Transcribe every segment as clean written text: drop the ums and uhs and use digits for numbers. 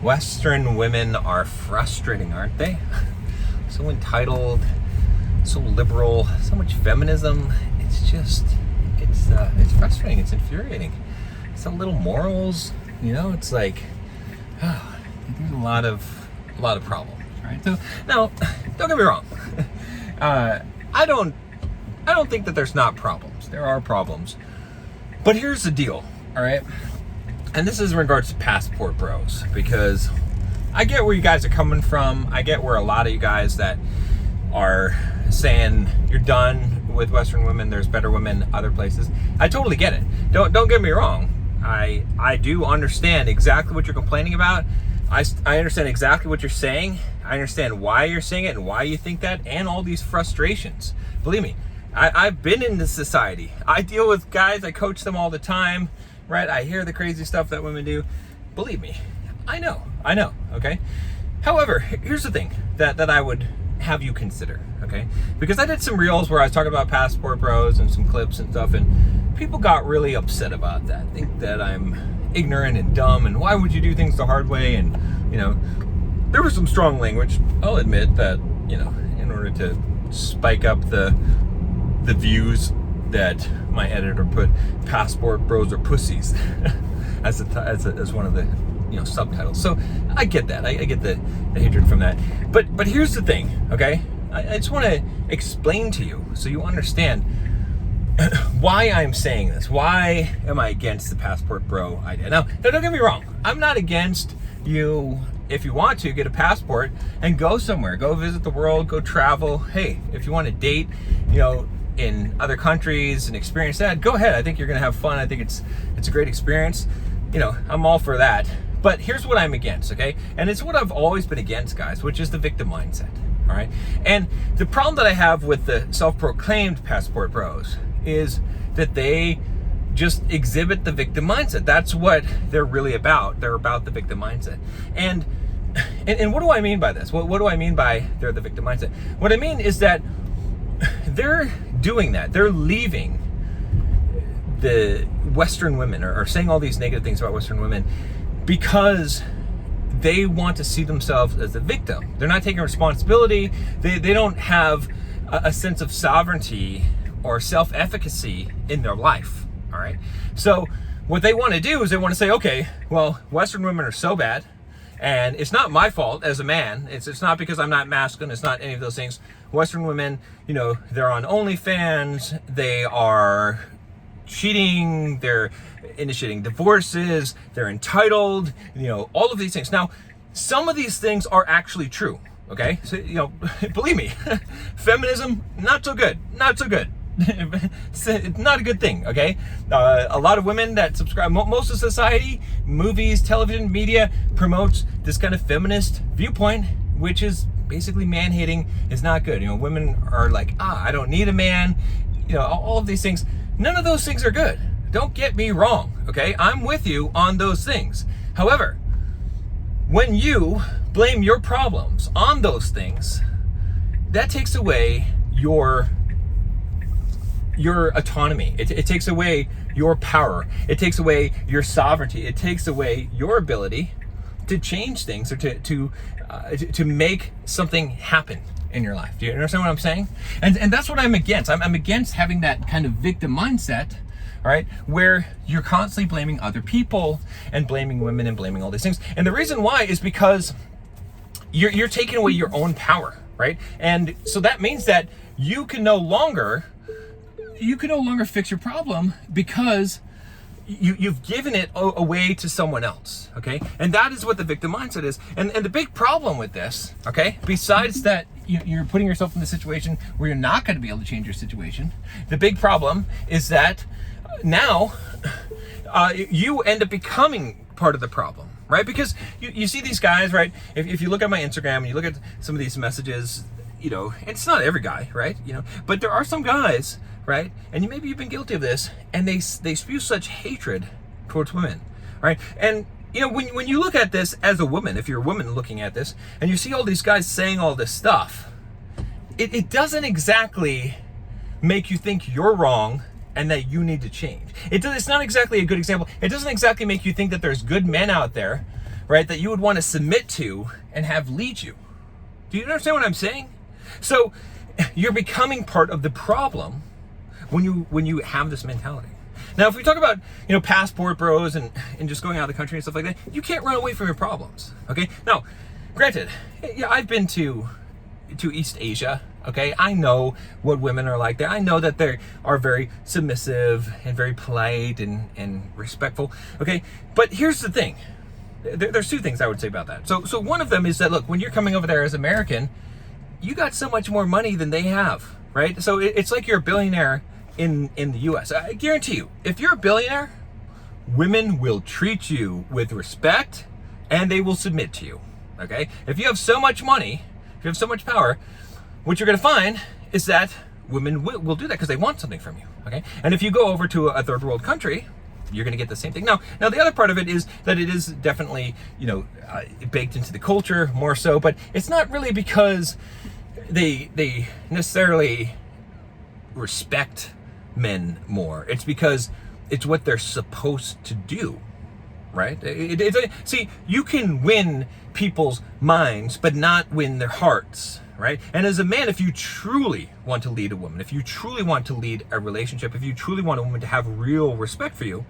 Western women are frustrating, aren't they? So entitled, so liberal, so much feminism. It's frustrating. It's infuriating. So little morals. It's like, there's a lot of problems, right? So now, don't get me wrong. I don't think that there's not problems. There are problems, but here's the deal. All right. And this is in regards to passport bros, because I get where you guys are coming from. I get where a lot of you guys that are saying you're done with Western women, there's better women other places. I totally get it. Don't get me wrong. I do understand exactly what you're complaining about. I understand exactly what you're saying. I understand why you're saying it and why you think that, and all these frustrations. Believe me, I've been in this society. I deal with guys, I coach them all the time. Right? I hear the crazy stuff that women do. Believe me, I know, okay? However, here's the thing that I would have you consider, okay? Because I did some reels where I was talking about passport bros and some clips and stuff, and people got really upset about that. Think that I'm ignorant and dumb, and why would you do things the hard way? And, there was some strong language. I'll admit that, in order to spike up the views, that my editor put passport bros are pussies as one of the subtitles. So I get that. I get the hatred from that. But here's the thing, okay? I just want to explain to you so you understand why I'm saying this. Why am I against the passport bro idea? Now, don't get me wrong. I'm not against you. If you want to, get a passport and go somewhere. Go visit the world. Go travel. Hey, if you want to date, in other countries and experience that, go ahead. I think you're gonna have fun. I think it's a great experience. I'm all for that. But here's what I'm against, okay? And it's what I've always been against, guys, which is the victim mindset, all right? And the problem that I have with the self-proclaimed passport bros is that they just exhibit the victim mindset. That's what they're really about. They're about the victim mindset. And what do I mean by this? What do I mean by they're the victim mindset? What I mean is that they're doing that. They're leaving the Western women or saying all these negative things about Western women because they want to see themselves as the victim. They're not taking responsibility. They don't have a sense of sovereignty or self-efficacy in their life. All right. So what they want to do is they want to say, okay, well, Western women are so bad, and it's not my fault as a man. It's not because I'm not masculine. It's not any of those things. Western women, they're on OnlyFans. They are cheating. They're initiating divorces. They're entitled. All of these things. Now, some of these things are actually true. Okay, so believe me, feminism not so good. Not so good. It's not a good thing, okay? A lot of women that subscribe, most of society, movies, television, media promotes this kind of feminist viewpoint, which is basically man-hating, is not good. Women are like, I don't need a man, all of these things. None of those things are good. Don't get me wrong, okay? I'm with you on those things. However, when you blame your problems on those things, that takes away your autonomy. It takes away your power. It takes away your sovereignty. It takes away your ability to change things or to make something happen in your life. Do you understand what I'm saying? And that's what I'm against. I'm against having that kind of victim mindset, all right, where you're constantly blaming other people and blaming women and blaming all these things. And the reason why is because you're taking away your own power, right? And so that means that you can no longer fix your problem because you've given it away to someone else, okay? And that is what the victim mindset is. And the big problem with this, okay, besides that you're putting yourself in the situation where you're not going to be able to change your situation, the big problem is that now you end up becoming part of the problem, right? Because you see these guys, right? If you look at my Instagram and you look at some of these messages, it's not every guy, right? But there are some guys, right? And maybe you've been guilty of this, and they spew such hatred towards women, right? And when you look at this as a woman, if you're a woman looking at this, and you see all these guys saying all this stuff, it doesn't exactly make you think you're wrong and that you need to change. It's not exactly a good example. It doesn't exactly make you think that there's good men out there right, that you would want to submit to and have lead you. Do you understand what I'm saying? So you're becoming part of the problem when you have this mentality. Now, if we talk about, passport bros and just going out of the country and stuff like that, you can't run away from your problems, okay? Now, granted, yeah, I've been to East Asia, okay? I know what women are like there. I know that they are very submissive and very polite and respectful, okay? But here's the thing. There's two things I would say about that. So one of them is that, look, when you're coming over there as American, you got so much more money than they have, right? So it's like you're a billionaire in the US. I guarantee you, if you're a billionaire, women will treat you with respect and they will submit to you, okay? If you have so much money, if you have so much power, what you're gonna find is that women will do that because they want something from you, okay? And if you go over to a third world country, you're gonna get the same thing. Now the other part of it is that it is definitely, baked into the culture more so, but it's not really because they necessarily respect men more. It's because it's what they're supposed to do, right? See, you can win people's minds, but not win their hearts, right? And as a man, if you truly want to lead a woman, if you truly want to lead a relationship, if you truly want a woman to have real respect for you,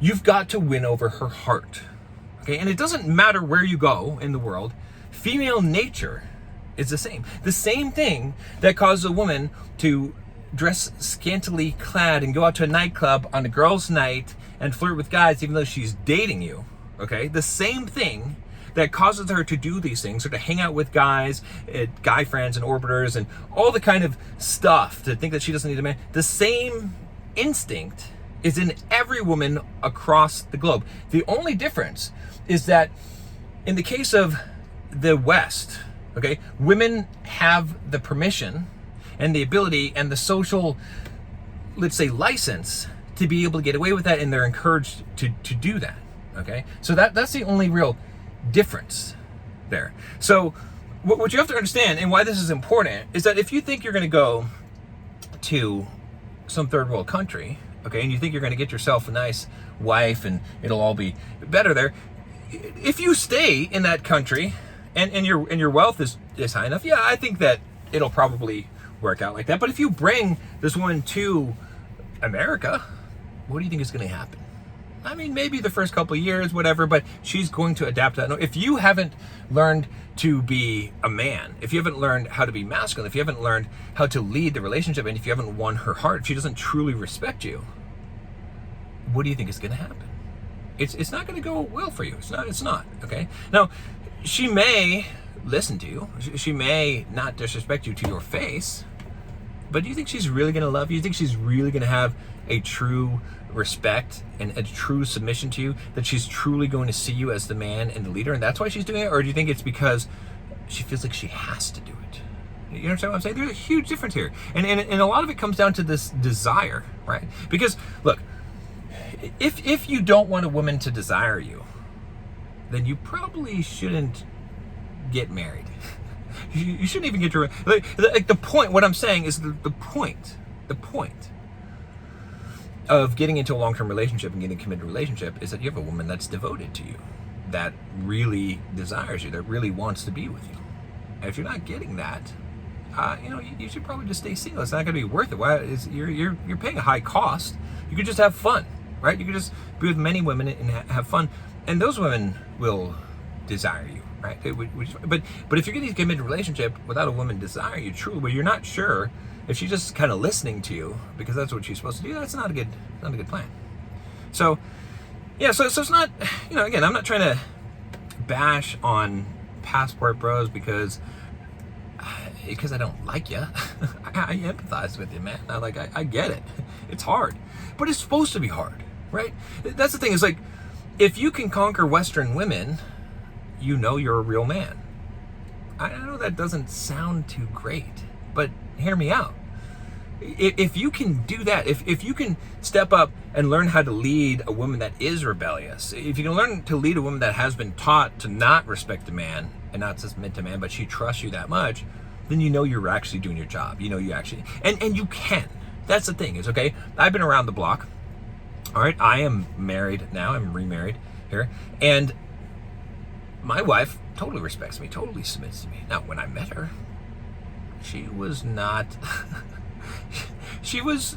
you've got to win over her heart, okay? And it doesn't matter where you go in the world, female nature is the same. The same thing that causes a woman to dress scantily clad and go out to a nightclub on a girls' night and flirt with guys even though she's dating you, okay? The same thing that causes her to do these things, or to hang out with guys, guy friends and orbiters and all the kind of stuff, to think that she doesn't need a man. The same instinct is in every woman across the globe. The only difference is that in the case of the West, okay, women have the permission and the ability and the social, let's say, license to be able to get away with that, and they're encouraged to do that, okay? So that's the only real difference there. So what you have to understand, and why this is important, is that if you think you're gonna go to some third world country, okay, and you think you're gonna get yourself a nice wife and it'll all be better there, if you stay in that country and your wealth is high enough, yeah, I think that it'll probably work out like that. But if you bring this woman to America, what do you think is going to happen? I mean, maybe the first couple of years, whatever, but she's going to adapt to that. No, if you haven't learned to be a man, if you haven't learned how to be masculine, if you haven't learned how to lead the relationship, and if you haven't won her heart, if she doesn't truly respect you, what do you think is going to happen? It's not going to go well for you. It's not, okay? Now, she may listen to you. She may not disrespect you to your face, but do you think she's really going to love you? Do you think she's really going to have a true respect and a true submission to you, that she's truly going to see you as the man and the leader, and that's why she's doing it? Or do you think it's because she feels like she has to do it? You understand what I'm saying? There's a huge difference here. And a lot of it comes down to this desire, right? Because, look, if you don't want a woman to desire you, then you probably shouldn't get married. You shouldn't even get your, like the point, what I'm saying is the point of getting into a long-term relationship and getting a committed relationship is that you have a woman that's devoted to you, that really desires you, that really wants to be with you. And if you're not getting that, you should probably just stay single. It's not going to be worth it. Why? You're paying a high cost. You could just have fun, right? You could just be with many women and have fun, and those women will desire you, right? But if you're getting a committed relationship without a woman desire you truly, but you're not sure if she's just kind of listening to you because that's what she's supposed to do, that's not a good plan. So yeah, so it's not, again, I'm not trying to bash on passport bros because I don't like you. I empathize with you, man. I get it. It's hard, but it's supposed to be hard, right? That's the thing. Is like, if you can conquer Western women, you're a real man. I know that doesn't sound too great, but hear me out. If you can do that, if you can step up and learn how to lead a woman that is rebellious, if you can learn to lead a woman that has been taught to not respect a man and not submit to man, but she trusts you that much, then you're actually doing your job. You actually, and you can. That's the thing, is, okay, I've been around the block. All right, I am married now. I'm remarried here. And my wife totally respects me, totally submits to me. Now, when I met her, she was not, she was,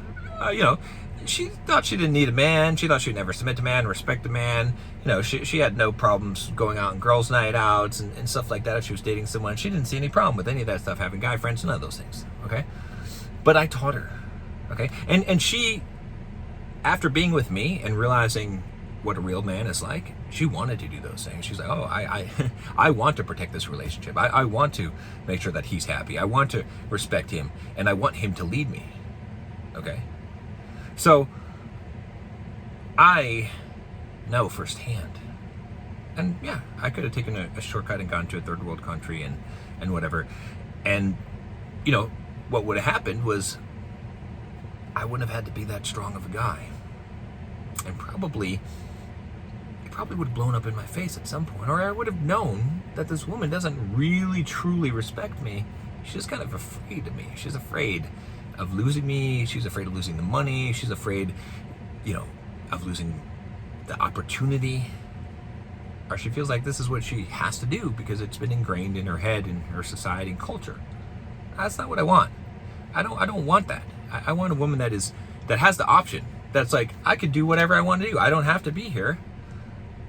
she thought she didn't need a man. She thought she'd never submit to a man, respect a man. She had no problems going out on girls' night outs and stuff like that if she was dating someone. She didn't see any problem with any of that stuff, having guy friends, none of those things, okay? But I taught her, okay? And she, after being with me and realizing what a real man is like, she wanted to do those things. She's like, oh, I want to protect this relationship. I want to make sure that he's happy. I want to respect him, and I want him to lead me, okay? So I know firsthand, and yeah, I could have taken a shortcut and gone to a third world country and whatever, and what would have happened was I wouldn't have had to be that strong of a guy, and probably would have blown up in my face at some point, or I would have known that this woman doesn't really truly respect me. She's just kind of afraid of me. She's afraid of losing me. She's afraid of losing the money. She's afraid, of losing the opportunity. Or she feels like this is what she has to do because it's been ingrained in her head, in her society and culture. That's not what I want. I don't want that. I want a woman that has the option. That's like, I could do whatever I want to do. I don't have to be here.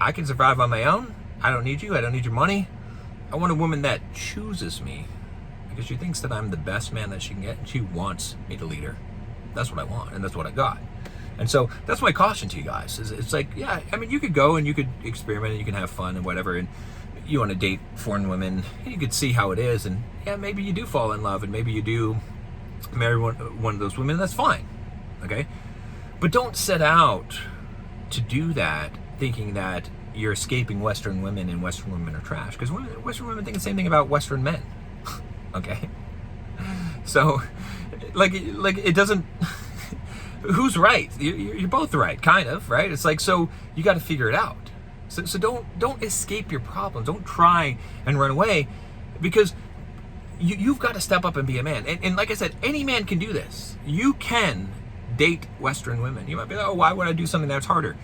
I can survive on my own. I don't need you. I don't need your money. I want a woman that chooses me because she thinks that I'm the best man that she can get, and she wants me to lead her. That's what I want, and that's what I got. And so that's my caution to you guys. It's like, yeah, I mean, you could go and you could experiment and you can have fun and whatever, and you want to date foreign women, and you could see how it is, and yeah, maybe you do fall in love, and maybe you do marry one of those women, and that's fine, okay? But don't set out to do that thinking that you're escaping Western women and Western women are trash, because Western women think the same thing about Western men. Okay, so like it doesn't. Who's right? You're both right, kind of, right? It's like, so you got to figure it out. So don't escape your problems. Don't try and run away, because you've got to step up and be a man. And like I said, any man can do this. You can date Western women. You might be like, oh, why would I do something that's harder?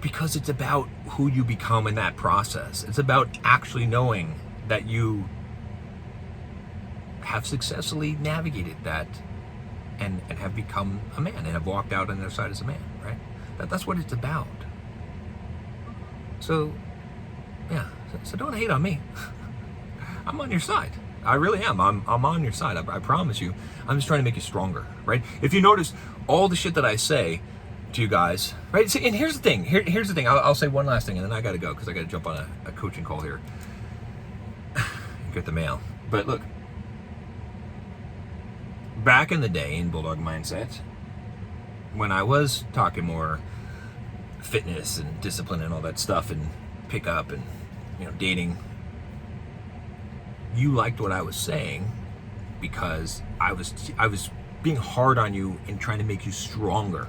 Because it's about who you become in that process. It's about actually knowing that you have successfully navigated that and have become a man and have walked out on the other side as a man, right? That's what it's about. So, yeah, so don't hate on me. I'm on your side. I really am. I'm on your side. I promise you. I'm just trying to make you stronger, right? If you notice all the shit that I say to you guys, right? See, and here's the thing. Here's the thing. I'll say one last thing, and then I got to go because I got to jump on a coaching call here. Get the mail. But look, back in the day in Bulldog Mindset, when I was talking more fitness and discipline and all that stuff and pick up and dating, you liked what I was saying because I was being hard on you and trying to make you stronger,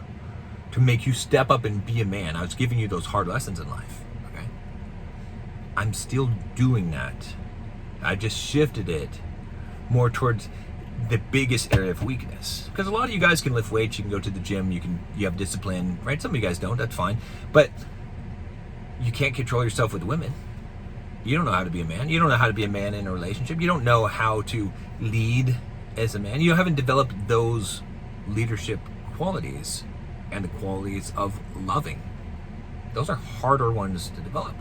to make you step up and be a man. I was giving you those hard lessons in life, okay? I'm still doing that. I just shifted it more towards the biggest area of weakness. Because a lot of you guys can lift weights, you can go to the gym, you have discipline, right? Some of you guys don't, that's fine. But you can't control yourself with women. You don't know how to be a man. You don't know how to be a man in a relationship. You don't know how to lead as a man. You haven't developed those leadership qualities and the qualities of loving. Those are harder ones to develop.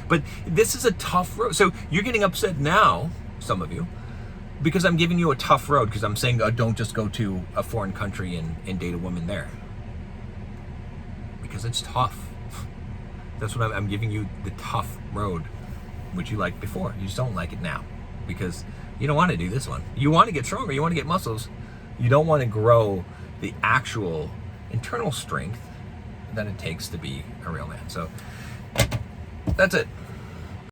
But this is a tough road. So you're getting upset now, some of you, because I'm giving you a tough road, because I'm saying, don't just go to a foreign country and date a woman there. Because it's tough. That's what I'm giving you, the tough road, which you liked before. You just don't like it now because you don't want to do this one. You want to get stronger. You want to get muscles. You don't want to grow the actual internal strength that it takes to be a real man. So that's it.